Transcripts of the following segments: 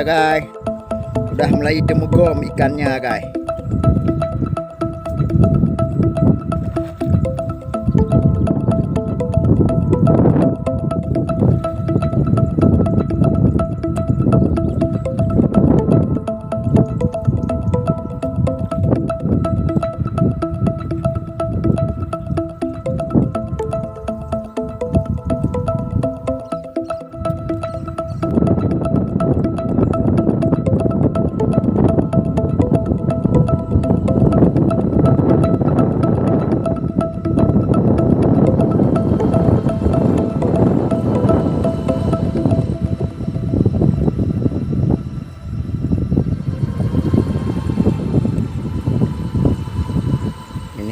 alhamdulillah guys, udah mulai demegom ikannya guys.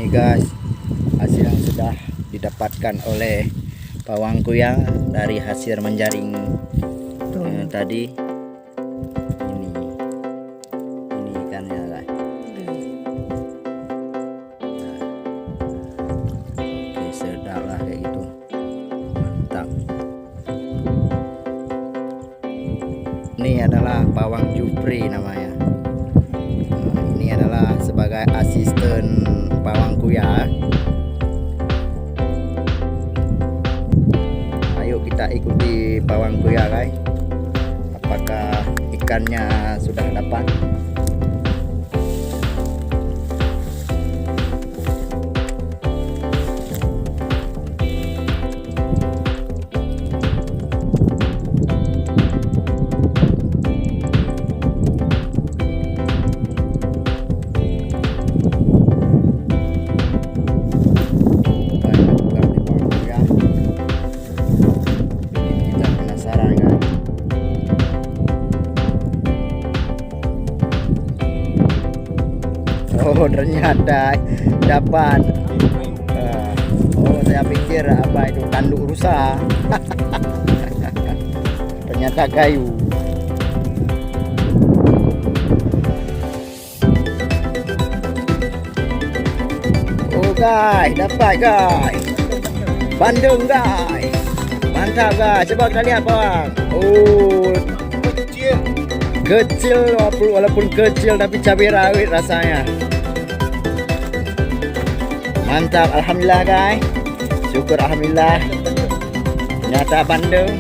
Guys, hasil yang sudah didapatkan oleh pawangku ya dari hasil menjaring tadi. Ini ikannya guys. Nah, oke, sedap lah kayak gitu, mantap. Ini adalah pawang Jupri namanya. Ini adalah sebagai asisten pawangku ya. Ayo kita ikuti pawangku ya guys, apakah ikannya sudah dapat. Oh, ternyata dapat. Oh, saya pikir apa itu tanduk rusa. Ternyata kayu. Oh guys, dapat guys. Bandeng guys. Mantap guys. Coba kita lihat bang. Oh, kecil walaupun kecil tapi cabai rawit rasanya. Mantap, alhamdulillah guys. Syukur alhamdulillah. Ternyata bandeng.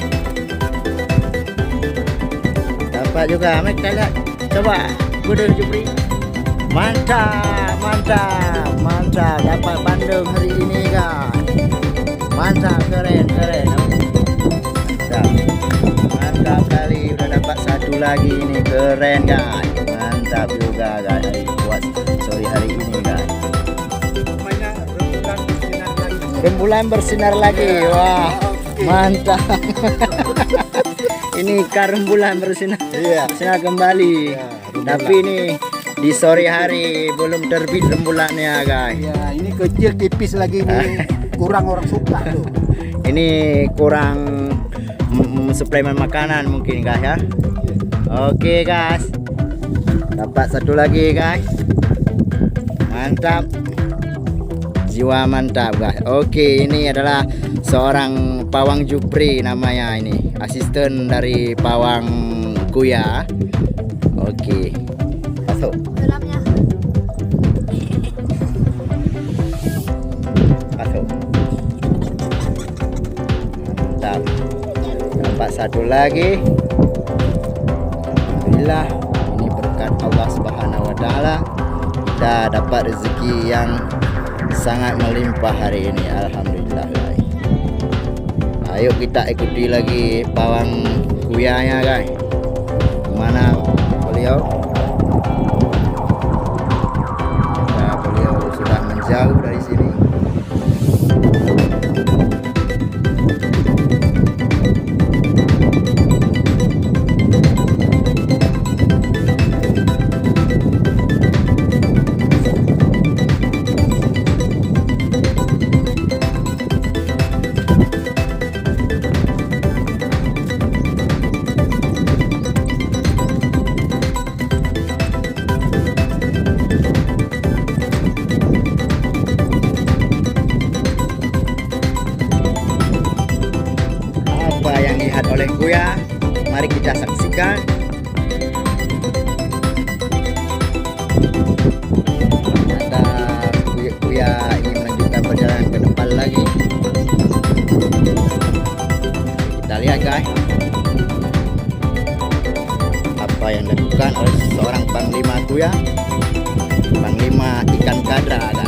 Dapat juga. Mari kita lihat. Coba kuda Jupri. Mantap, mantap, mantap. Dapat bandeng hari ini guys. Mantap, keren, keren. Mantap, mantap kali. Udah dapat satu lagi ini, keren guys. Mantap juga guys. Buat sore hari ini guys. Rembulan bersinar lagi. Wah, mantap. Ini ikan rembulan bersinar. Iya. Bersinar kembali. Ya, tapi ini di sore hari belum terbit rembulannya, guys. Ya, ini kecil tipis lagi nih. Kurang orang suka tuh. Ini kurang suplemen makanan mungkin, guys ya. Oke, guys. Dapat satu lagi, guys. Mantap. Jiwa mantap guys. Oke, ini adalah seorang pawang Jupri namanya ini. Asisten dari pawang Kuya. Oke. Masuk. Dalamnya. Masuk. Mantap. Dapat satu lagi. Alhamdulillah. Ini berkat Allah Subhanahu wa taala. Kita dapat rezeki yang sangat melimpah hari ini, alhamdulillah guys. Ayo kita ikuti lagi pawang Kuyanya guys. Kemana beliau? Nah, beliau sudah menjauh dari sini. oleh Kuya. Mari kita saksikan. dia ingin melanjutkan perjalanan ke depan lagi. Kita lihat guys apa yang dilakukan oleh seorang panglima tuh ya, panglima ikan kadra guys.